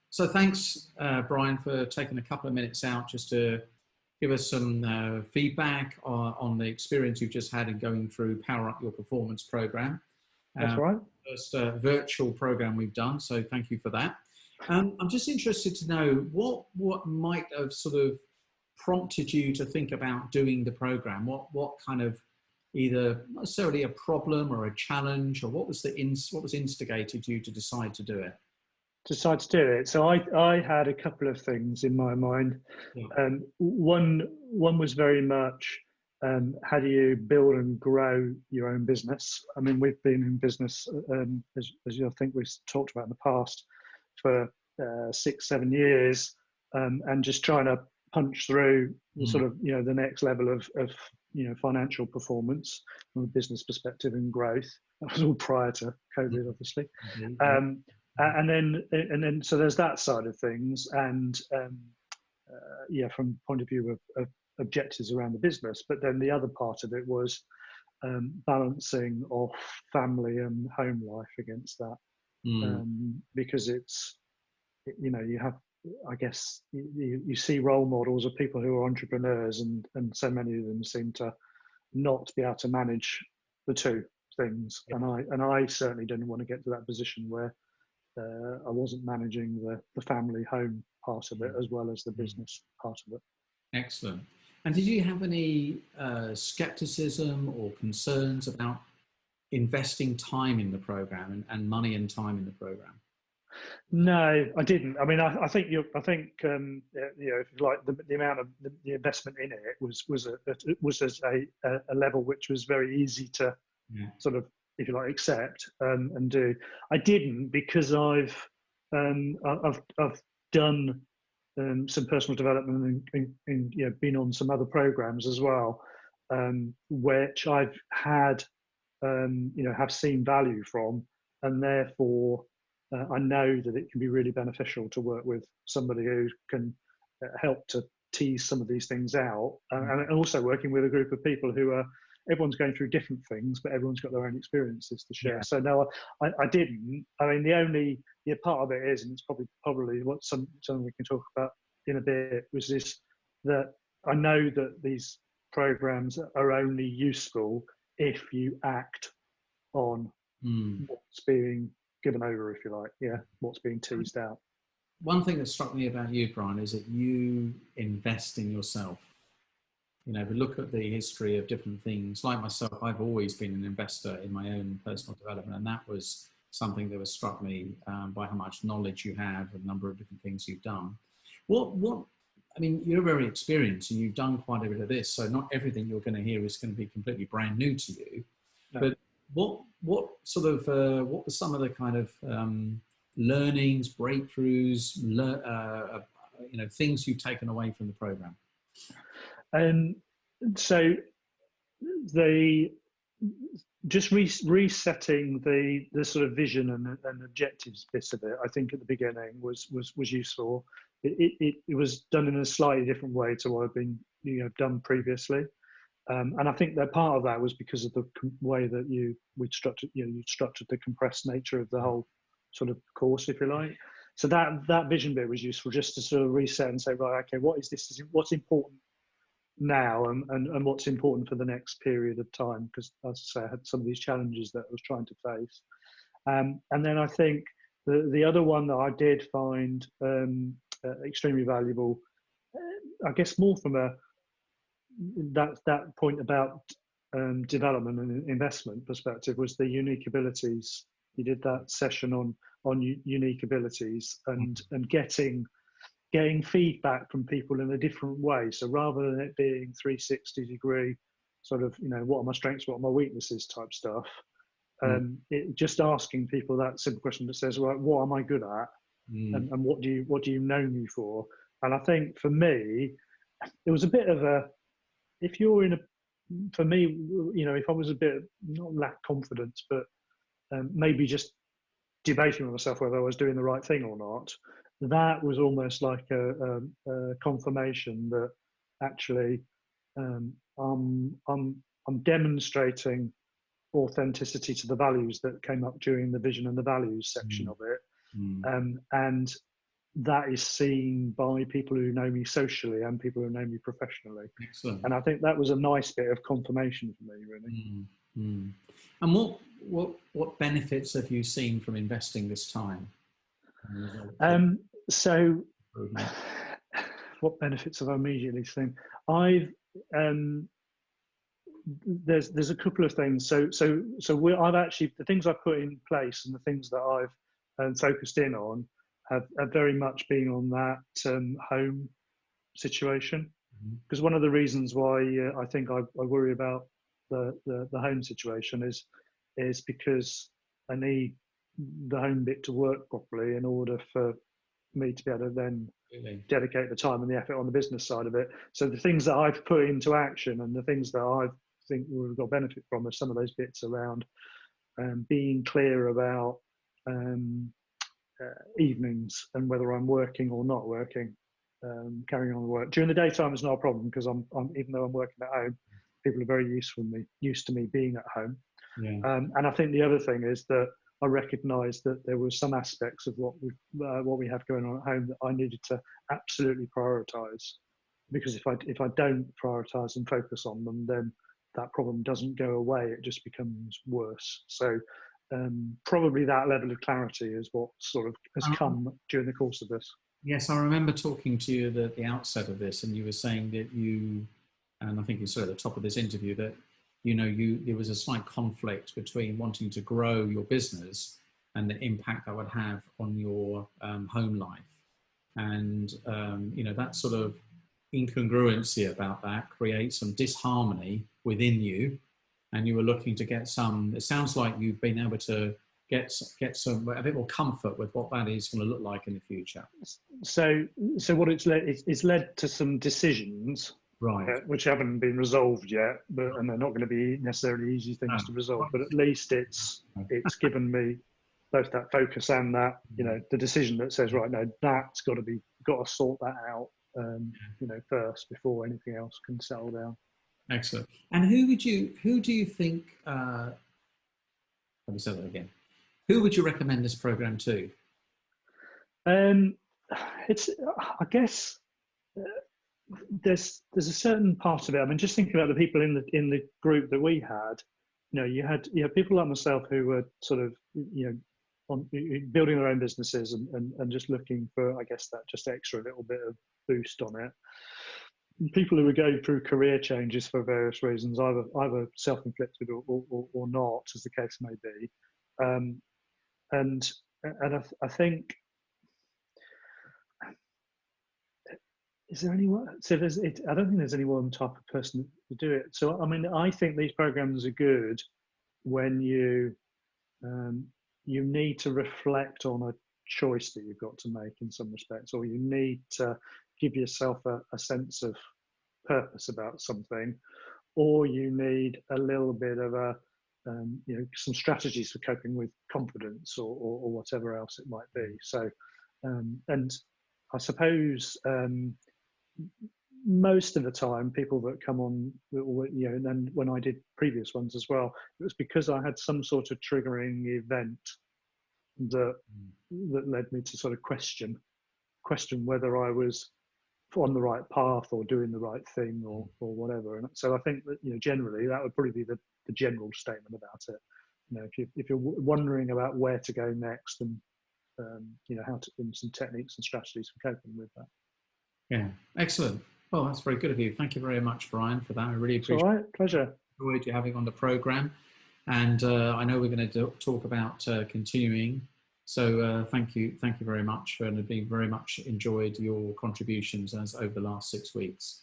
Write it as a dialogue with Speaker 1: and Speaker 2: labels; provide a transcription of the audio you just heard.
Speaker 1: So thanks, Bryan, for taking a couple of minutes out just to give us some feedback on the experience you've just had in going through Power Up Your Performance program.
Speaker 2: That's right.
Speaker 1: First virtual program we've done, so thank you for that. I'm just interested to know what might have sort of prompted you to think about doing the program. What kind of, either not necessarily a problem or a challenge, or what was instigated you to decide to do it?
Speaker 2: Decide to do it. So I had a couple of things in my mind.
Speaker 1: Yeah.
Speaker 2: One was very much how do you build and grow your own business? I mean, we've been in business, as I think we've talked about in the past, for 6-7 years, and just trying to punch through the sort of the next level of financial performance from a business perspective and growth. That was all prior to COVID, obviously. And then so there's that side of things, and from the point of view of objectives around the business. But then the other part of it was balancing off family and home life against that, because it's you have, I guess, you see role models of people who are entrepreneurs, and so many of them seem to not be able to manage the two things. Yeah. And I certainly didn't want to get to that position where I wasn't managing the family home part of it as well as the business part of it.
Speaker 1: Excellent. And did you have any skepticism or concerns about investing time in the program and money and time in the program?
Speaker 2: No, I didn't. I mean, I think if you like, the amount of the investment in it was at a level which was very easy to sort of, if you like, accept and do. I didn't because I've done some personal development and been on some other programs as well, which I've had have seen value from, and therefore I know that it can be really beneficial to work with somebody who can help to tease some of these things out, and also working with a group of people who are, everyone's going through different things, but everyone's got their own experiences to share. Yeah. So no, I didn't. I mean, the only part of it is, and it's probably what something we can talk about in a bit, was this, that I know that these programs are only useful if you act on what's being given over, if you like, what's being teased out.
Speaker 1: One thing that struck me about you, Bryan, is that you invest in yourself. If we look at the history of different things, like myself, I've always been an investor in my own personal development, and that was something that was struck me by how much knowledge you have, a number of different things you've done. I mean, you're very experienced and you've done quite a bit of this, so not everything you're going to hear is going to be completely brand new to you. No. But what were some of the kind of learnings, breakthroughs, things you've taken away from the program?
Speaker 2: So just resetting the sort of vision and objectives bits of it, I think at the beginning was useful. It was done in a slightly different way to what I've been done previously, and I think that part of that was because of the way that you structured the compressed nature of the whole sort of course, if you like. So that vision bit was useful, just to sort of reset and say, right, okay, what is this? What's important now, and what's important for the next period of time? Because, as I say, I had some of these challenges that I was trying to face. And then I think the other one that I did find extremely valuable, I guess more from that point about development and investment perspective, was the unique abilities. You did that session on unique abilities and getting feedback from people in a different way. So rather than it being 360-degree sort of, what are my strengths, what are my weaknesses type stuff, just asking people that simple question that says, right, what am I good at, and what do you know me for? And I think for me, it was a bit of a, if you're in a, for me, if I was a bit, not lack confidence, but maybe just debating with myself whether I was doing the right thing or not, that was almost like a confirmation that actually I'm demonstrating authenticity to the values that came up during the vision and the values section of it, And that is seen by people who know me socially and people who know me professionally.
Speaker 1: Excellent.
Speaker 2: And I think that was a nice bit of confirmation for me, really.
Speaker 1: And what benefits have you seen from investing this time?
Speaker 2: So what benefits have I immediately seen? I've there's a couple of things. So I've actually, the things I've put in place and the things that I've focused in on have very much been on that home situation. Because one of the reasons why I think I worry about the home situation is because I need the home bit to work properly in order for me to be able to then dedicate the time and the effort on the business side of it. So the things that I've put into action and the things that I think we've got benefit from are some of those bits around being clear about evenings and whether I'm working or not working, carrying on the work. During the daytime is not a problem because I'm even though I'm working at home, people are very used to me being at home. And I think the other thing is that I recognised that there were some aspects of what we have going on at home that I needed to absolutely prioritise, because if I don't prioritise and focus on them, then that problem doesn't go away, it just becomes worse. So probably that level of clarity is what sort of has come during the course of this.
Speaker 1: Yes, I remember talking to you at the outset of this, and you were saying that and I think you said at the top of this interview that there was a slight conflict between wanting to grow your business and the impact that would have on your home life. And, that sort of incongruency about that creates some disharmony within you. And you were looking to get it sounds like you've been able to get a bit more comfort with what that is going to look like in the future.
Speaker 2: So what it's led to some decisions,
Speaker 1: right,
Speaker 2: which haven't been resolved yet, and they're not going to be necessarily easy things to resolve. But at least it's given me both that focus and that the decision that says, right, no, that's got to sort that out, first before anything else can settle down.
Speaker 1: Excellent. And who do you think? Let me say that again. Who would you recommend this program to?
Speaker 2: I guess there's a certain part of it. I mean, just thinking about the people in the group that we had, you had people like myself who were sort of building their own businesses and just looking for, I guess, that just extra little bit of boost on it. People who were going through career changes for various reasons, either self-inflicted or not, as the case may be, and I think. Is there anyone? So I don't think there's any one type of person to do it. So I mean, I think these programs are good when you need to reflect on a choice that you've got to make in some respects, or you need to give yourself a sense of purpose about something, or you need a little bit of some strategies for coping with confidence or whatever else it might be. So, and I suppose. Most of the time, people that come on, and then when I did previous ones as well, it was because I had some sort of triggering event that led me to sort of question whether I was on the right path or doing the right thing or whatever. And so I think that generally that would probably be the general statement about it. If you're wondering about where to go next and how to some techniques and strategies for coping with that.
Speaker 1: Yeah, excellent. Well, that's very good of you. Thank you very much, Bryan, for that. I really appreciate it.
Speaker 2: All right, pleasure.
Speaker 1: Enjoyed you having on the program, and I know we're going to talk about continuing. So thank you very much, and I've been very much enjoyed your contributions over the last 6 weeks.